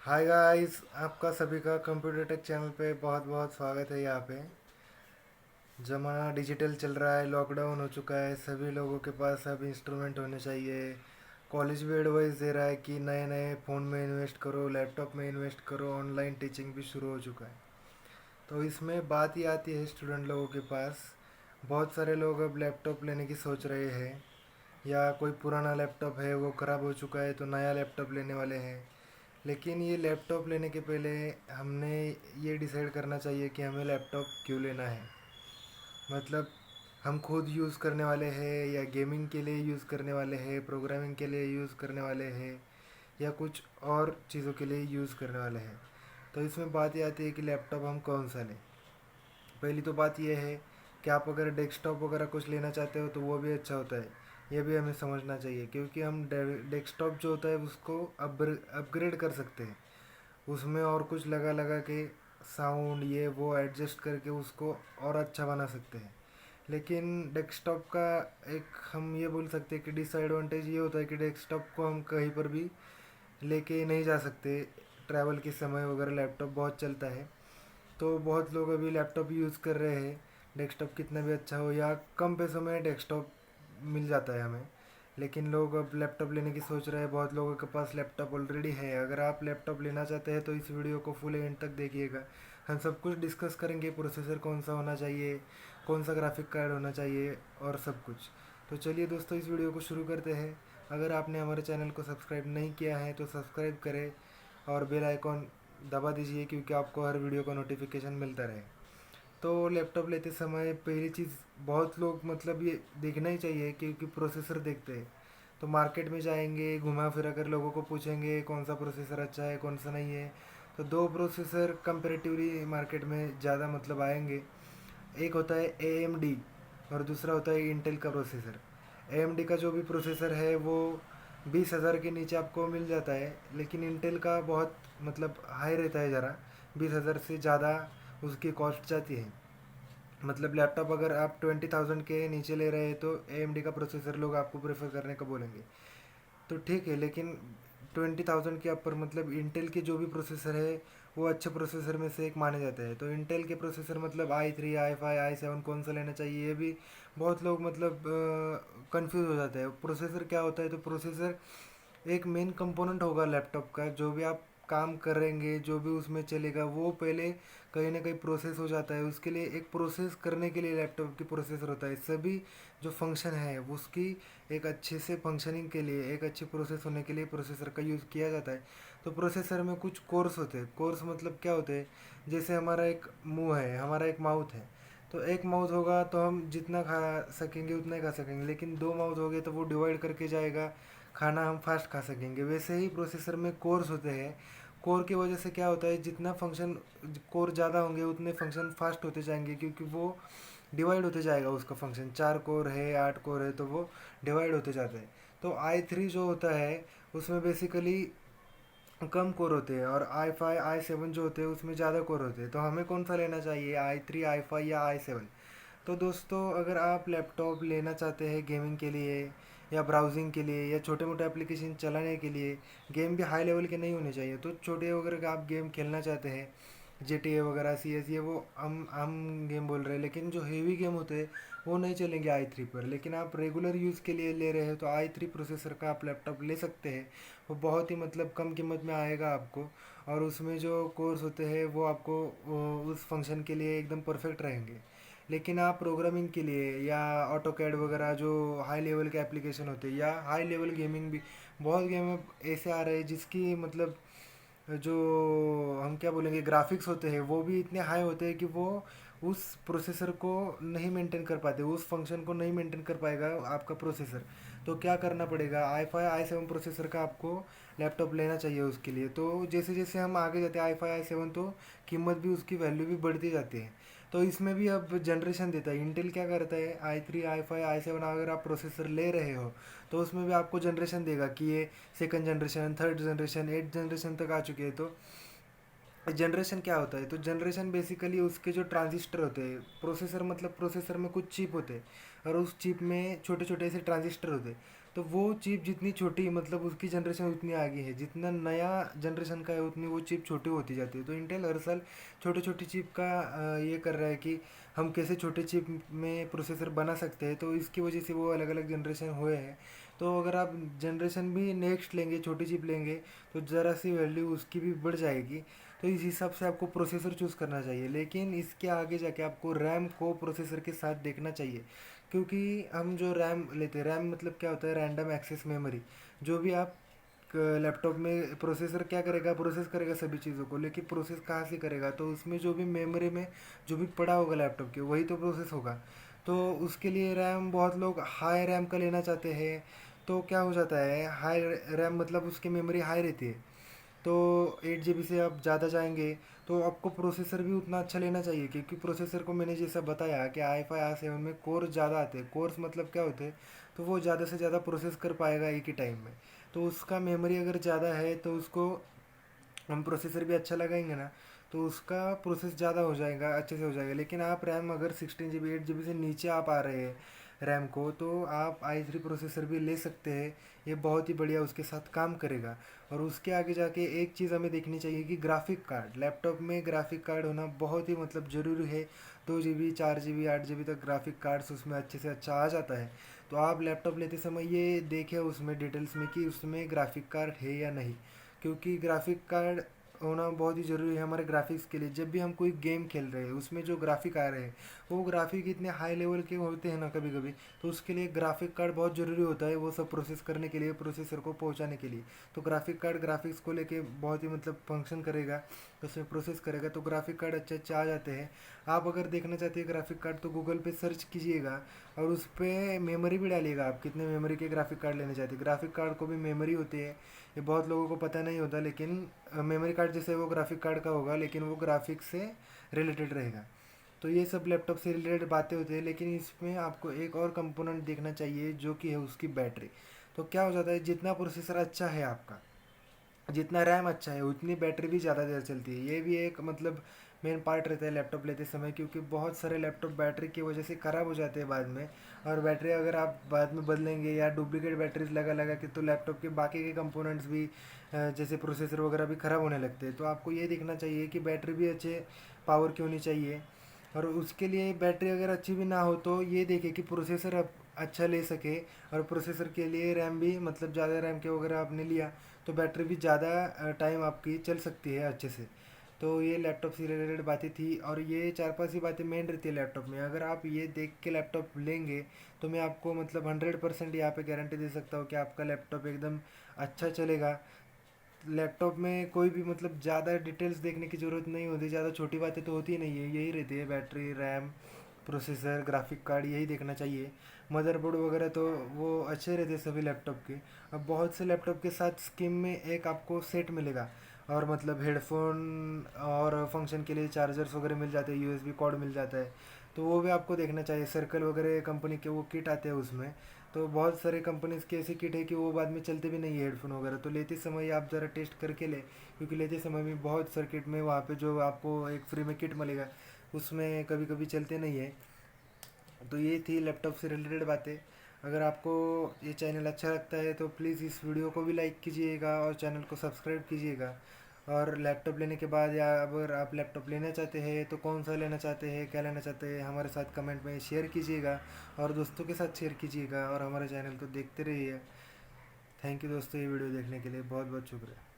Hi guys, आपका सभी का कंप्यूटर टेक चैनल पे बहुत बहुत स्वागत है। यहाँ पे ज़माना डिजिटल चल रहा है, लॉकडाउन हो चुका है, सभी लोगों के पास अब इंस्ट्रूमेंट होने चाहिए। कॉलेज भी एडवाइस दे रहा है कि नए नए फ़ोन में इन्वेस्ट करो, लैपटॉप में इन्वेस्ट करो, ऑनलाइन टीचिंग भी शुरू हो चुका है। तो इसमें बात ही आती है स्टूडेंट लोगों के पास। बहुत सारे लोग अब लैपटॉप लेने की सोच रहे हैं, या कोई पुराना लैपटॉप है वो ख़राब हो चुका है तो नया लैपटॉप लेने वाले हैं। लेकिन ये लैपटॉप लेने के पहले हमने ये डिसाइड करना चाहिए कि हमें लैपटॉप क्यों लेना है। मतलब हम खुद यूज़ करने वाले हैं, या गेमिंग के लिए यूज़ करने वाले हैं, प्रोग्रामिंग के लिए यूज़ करने वाले हैं, या कुछ और चीज़ों के लिए यूज़ करने वाले हैं। तो इसमें बात ये आती है कि लैपटॉप हम कौन सा लें। पहली तो बात यह है कि आप अगर डेस्कटॉप वगैरह कुछ लेना चाहते हो तो वो भी अच्छा होता है। ये भी हमें समझना चाहिए, क्योंकि हम डेस्कटॉप जो होता है उसको अपग्रेड कर सकते हैं। उसमें और कुछ लगा लगा के साउंड ये वो एडजस्ट करके उसको और अच्छा बना सकते हैं। लेकिन डेस्कटॉप का एक हम ये बोल सकते हैं कि डिसएडवांटेज ये होता है कि डेस्कटॉप को हम कहीं पर भी लेके नहीं जा सकते। ट्रैवल के समय वगैरह लैपटॉप बहुत चलता है, तो बहुत लोग अभी लैपटॉप यूज़ कर रहे हैं। डेस्कटॉप कितना भी अच्छा हो, या कम पैसों में डेस्कटॉप मिल जाता है हमें। लेकिन लोग अब लैपटॉप लेने की सोच रहे हैं, बहुत लोगों के पास लैपटॉप ऑलरेडी है। अगर आप लैपटॉप लेना चाहते हैं तो इस वीडियो को फुल एंड तक देखिएगा। हम सब कुछ डिस्कस करेंगे, प्रोसेसर कौन सा होना चाहिए, कौन सा ग्राफिक कार्ड होना चाहिए, और सब कुछ। तो चलिए दोस्तों, इस वीडियो को शुरू करते हैं। अगर आपने हमारे चैनल को सब्सक्राइब नहीं किया है तो सब्सक्राइब करें और बेल आइकॉन दबा दीजिए, क्योंकि आपको हर वीडियो का नोटिफिकेशन मिलता रहे। तो लैपटॉप लेते समय पहली चीज़ बहुत लोग मतलब ये देखना ही चाहिए, क्योंकि प्रोसेसर देखते हैं। तो मार्केट में जाएंगे, घुमा फिरा कर लोगों को पूछेंगे कौन सा प्रोसेसर अच्छा है कौन सा नहीं है। तो दो प्रोसेसर कंपेरेटिवली मार्केट में ज़्यादा मतलब आएंगे। एक होता है AMD और दूसरा होता है इंटेल का प्रोसेसर। AMD का जो भी प्रोसेसर है वो 20,000 के नीचे आपको मिल जाता है, लेकिन इंटेल का बहुत मतलब हाई रहता है ज़रा। 20,000 से ज़्यादा उसकी कॉस्ट जाती है। मतलब लैपटॉप अगर आप 20,000 के नीचे ले रहे हैं तो AMD का प्रोसेसर लोग आपको प्रेफर करने का बोलेंगे। तो ठीक है, लेकिन 20,000 के ऊपर मतलब इंटेल के जो भी प्रोसेसर है वो अच्छे प्रोसेसर में से एक माने जाते हैं। तो इंटेल के प्रोसेसर मतलब i3 i5 i7 कौन सा लेना चाहिए, ये भी बहुत लोग मतलब कंफ्यूज हो जाते हैं। प्रोसेसर क्या होता है, तो प्रोसेसर एक मेन कंपोनेंट होगा लैपटॉप का। जो भी आप काम करेंगे, जो भी उसमें चलेगा, वो पहले कहीं ना कहीं प्रोसेस हो जाता है। उसके लिए एक प्रोसेस करने के लिए लैपटॉप की प्रोसेसर होता है। सभी जो फंक्शन है उसकी एक अच्छे से फंक्शनिंग के लिए, एक अच्छी प्रोसेस होने के लिए प्रोसेसर का यूज़ किया जाता है। तो प्रोसेसर में कुछ कोर्स होते हैं। कोर्स मतलब क्या होते हैं, जैसे हमारा एक मुंह है, हमारा एक माउथ है। तो एक माउथ होगा तो हम जितना खा सकेंगे उतना ही खा सकेंगे, लेकिन दो माउथ हो गए तो वो डिवाइड करके जाएगा, खाना हम फास्ट खा सकेंगे। वैसे ही प्रोसेसर में कोर्स होते हैं। कोर की वजह से क्या होता है, जितना फंक्शन कोर ज़्यादा होंगे उतने फंक्शन फास्ट होते जाएंगे, क्योंकि वो डिवाइड होते जाएगा उसका फंक्शन। 4 कोर है, 8 कोर है, तो वो डिवाइड होते जाते हैं। तो i3 जो होता है उसमें बेसिकली कम कोर होते हैं, और i5 i7 जो होते हैं उसमें ज़्यादा कोर होते हैं। तो हमें कौन सा लेना चाहिए, i3 i5 या i7? तो दोस्तों, अगर आप लैपटॉप लेना चाहते हैं गेमिंग के लिए, या ब्राउजिंग के लिए, या छोटे मोटे एप्लीकेशन चलाने के लिए, गेम भी हाई लेवल के नहीं होने चाहिए। तो छोटे वगैरह का आप गेम खेलना चाहते हैं, GTA वगैरह CS, ये वो हम गेम बोल रहे हैं, लेकिन जो हेवी गेम होते हैं वो नहीं चलेंगे i3 पर। लेकिन आप रेगुलर यूज़ के लिए ले रहे हैं तो i3 प्रोसेसर का आप लैपटॉप ले सकते हैं। वो बहुत ही मतलब कम कीमत में आएगा आपको, और उसमें जो कोर्स होते हैं वो आपको उस फंक्शन के लिए एकदम परफेक्ट रहेंगे। लेकिन आप प्रोग्रामिंग के लिए, या ऑटो कैड वगैरह जो हाई लेवल के एप्लीकेशन होते हैं, या हाई लेवल गेमिंग भी, बहुत गेम ऐसे आ रहे हैं जिसकी मतलब जो हम क्या बोलेंगे ग्राफिक्स होते हैं वो भी इतने हाई होते हैं कि वो उस प्रोसेसर को नहीं मेंटेन कर पाते, उस फंक्शन को नहीं मेंटेन कर पाएगा आपका प्रोसेसर। तो क्या करना पड़ेगा, i5 i7 प्रोसेसर का आपको लैपटॉप लेना चाहिए उसके लिए। तो जैसे जैसे हम आगे जाते हैं i5 i7, तो कीमत भी उसकी वैल्यू भी बढ़ती जाती है। तो इसमें भी अब जनरेशन देता है। इंटेल क्या करता है, i3 i5 i7 अगर आप प्रोसेसर ले रहे हो तो उसमें भी आपको जनरेशन देगा कि ये second generation, third generation, 8 generation तक आ चुके हैं। तो जनरेशन क्या होता है, तो जनरेशन बेसिकली उसके जो ट्रांजिस्टर होते हैं, प्रोसेसर मतलब प्रोसेसर में कुछ चिप होते हैं, और उस चिप में छोटे छोटे ऐसे ट्रांजिस्टर होते हैं। तो वो चिप जितनी छोटी मतलब उसकी जनरेशन उतनी आगे है, जितना नया जनरेशन का है उतनी वो चिप छोटी होती जाती है। तो इंटेल हर साल छोटे छोटी चिप का ये कर रहा है कि हम कैसे छोटे चिप में प्रोसेसर बना सकते हैं, तो इसकी वजह से वो अलग अलग जनरेशन हुए हैं। तो अगर आप जनरेशन भी नेक्स्ट लेंगे, छोटी चिप लेंगे, तो ज़रा सी वैल्यू उसकी भी बढ़ जाएगी। तो इस हिसाब से आपको प्रोसेसर चूज़ करना चाहिए, लेकिन इसके आगे जाके आपको रैम को प्रोसेसर के साथ देखना चाहिए। क्योंकि हम जो रैम लेते हैं, रैम मतलब क्या होता है, रैंडम एक्सेस मेमोरी। जो भी आप लैपटॉप में प्रोसेसर क्या करेगा, प्रोसेस करेगा सभी चीज़ों को, लेकिन प्रोसेस कहाँ से करेगा, तो उसमें जो भी मेमोरी में जो भी पड़ा होगा लैपटॉप के, वही तो प्रोसेस होगा। तो उसके लिए रैम बहुत लोग हाई रैम का लेना चाहते हैं। तो क्या हो जाता है, हाई रैम मतलब उसकी मेमोरी हाई रहती है। तो 8 GB से आप ज़्यादा जाएंगे, तो आपको प्रोसेसर भी उतना अच्छा लेना चाहिए, क्योंकि प्रोसेसर को मैंने जैसा बताया कि i5 i7 में कोर ज़्यादा आते हैं। कोर्स मतलब क्या होते हैं, तो वो ज़्यादा से ज़्यादा प्रोसेस कर पाएगा एक ही टाइम में। तो उसका मेमोरी अगर ज़्यादा है तो उसको हम प्रोसेसर भी अच्छा लगाएंगे ना, तो उसका प्रोसेस ज़्यादा हो जाएगा, अच्छे से हो जाएगा। लेकिन आप रैम अगर 16 GB 8 GB से नीचे आप आ रहे हैं रैम को, तो आप i3 प्रोसेसर भी ले सकते हैं। ये बहुत ही बढ़िया उसके साथ काम करेगा। और उसके आगे जाके एक चीज़ हमें देखनी चाहिए कि ग्राफिक कार्ड, लैपटॉप में ग्राफिक कार्ड होना बहुत ही मतलब ज़रूरी है। 2 GB 4 GB 8 GB तक ग्राफिक कार्ड्स उसमें अच्छे से अच्छा आ जाता है। तो आप लैपटॉप लेते समय ये देखें उसमें डिटेल्स में कि उसमें ग्राफिक कार्ड है या नहीं, क्योंकि ग्राफिक कार्ड होना बहुत ही ज़रूरी है हमारे ग्राफिक्स के लिए। जब भी हम कोई गेम खेल रहे हैं, उसमें जो ग्राफिक आ रहे हैं वो ग्राफिक इतने हाई लेवल के होते हैं ना कभी कभी, तो उसके लिए ग्राफिक कार्ड बहुत ज़रूरी होता है, वो सब प्रोसेस करने के लिए, प्रोसेसर को पहुंचाने के लिए। तो ग्राफिक कार्ड ग्राफिक्स को लेके बहुत ही मतलब फंक्शन करेगा, उसमें प्रोसेस करेगा। तो ग्राफिक कार्ड अच्छे अच्छे आ जाते हैं। आप अगर देखना चाहते हैं ग्राफिक कार्ड, तो गूगल पे सर्च कीजिएगा और उस पर मेमोरी भी डालिएगा, आप कितने मेमोरी के ग्राफिक कार्ड लेने चाहते हैं। ग्राफिक कार्ड को भी मेमोरी होती है, ये बहुत लोगों को पता नहीं होता। लेकिन मेमोरी कार्ड जैसे वो ग्राफिक कार्ड का होगा, लेकिन वो ग्राफिक्स से रिलेटेड रहेगा। तो ये सब लैपटॉप से रिलेटेड बातें होती है। लेकिन इसमें आपको एक और कंपोनेंट देखना चाहिए, जो कि है उसकी बैटरी। तो क्या हो जाता है, जितना प्रोसेसर अच्छा है आपका, जितना रैम अच्छा है, उतनी बैटरी भी ज़्यादा देर चलती है। ये भी एक मतलब मेन पार्ट रहता है लैपटॉप लेते समय, क्योंकि बहुत सारे लैपटॉप बैटरी की वजह से ख़राब हो जाते हैं बाद में। और बैटरी अगर आप बाद में बदलेंगे या डुप्लीकेट बैटरीज लगा लगा के, तो लैपटॉप के बाकी के कंपोनेंट्स भी जैसे प्रोसेसर वगैरह भी ख़राब होने लगते हैं। तो आपको ये देखना चाहिए कि बैटरी भी अच्छे पावर की होनी चाहिए। और उसके लिए बैटरी अगर अच्छी भी ना हो, तो ये देखें कि प्रोसेसर अब अच्छा ले सके। और प्रोसेसर के लिए रैम भी मतलब ज़्यादा रैम के वगैरह आपने लिया, तो बैटरी भी ज़्यादा टाइम आपकी चल सकती है अच्छे से। तो ये लैपटॉप से रिलेटेड बातें थी, और ये 4-5 ही बातें मेन रहती है लैपटॉप में। अगर आप ये देख के लैपटॉप लेंगे, तो मैं आपको मतलब 100% यहाँ पे गारंटी दे सकता हूँ कि आपका लैपटॉप एकदम अच्छा चलेगा। लैपटॉप में कोई भी मतलब ज़्यादा डिटेल्स देखने की ज़रूरत नहीं होती, ज़्यादा छोटी बातें तो होती ही नहीं है, यही रहती है battery, RAM, processor, graphic card, यही देखना चाहिए। मदरबोर्ड वगैरह तो वो अच्छे रहते हैं सभी लैपटॉप के। अब बहुत से लैपटॉप के साथ स्कीम में एक आपको सेट मिलेगा, और मतलब हेडफोन और फंक्शन के लिए चार्जर्स वगैरह मिल जाते हैं, यूएसबी कॉर्ड मिल जाता है। तो वो भी आपको देखना चाहिए। सर्कल वगैरह कंपनी के वो किट आते हैं उसमें। तो बहुत सारे कंपनीज की ऐसी किट है कि वो बाद में चलते भी नहीं है हेडफोन वगैरह। तो लेते समय आप ज़रा टेस्ट करके ले, क्योंकि लेते समय भी बहुत सर्किट में वहाँ पे जो आपको एक फ्री में किट मिलेगा, उसमें कभी कभी चलते नहीं है। तो ये थी लैपटॉप से रिलेटेड बातें। अगर आपको ये चैनल अच्छा लगता है तो प्लीज़ इस वीडियो को भी लाइक कीजिएगा और चैनल को सब्सक्राइब कीजिएगा। और लैपटॉप लेने के बाद, या अगर आप लैपटॉप लेना चाहते हैं तो कौन सा लेना चाहते हैं, क्या लेना चाहते हैं, हमारे साथ कमेंट में शेयर कीजिएगा। और दोस्तों के साथ शेयर कीजिएगा, और हमारे चैनल को देखते रहिए। थैंक यू दोस्तों, ये वीडियो देखने के लिए बहुत बहुत शुक्रिया।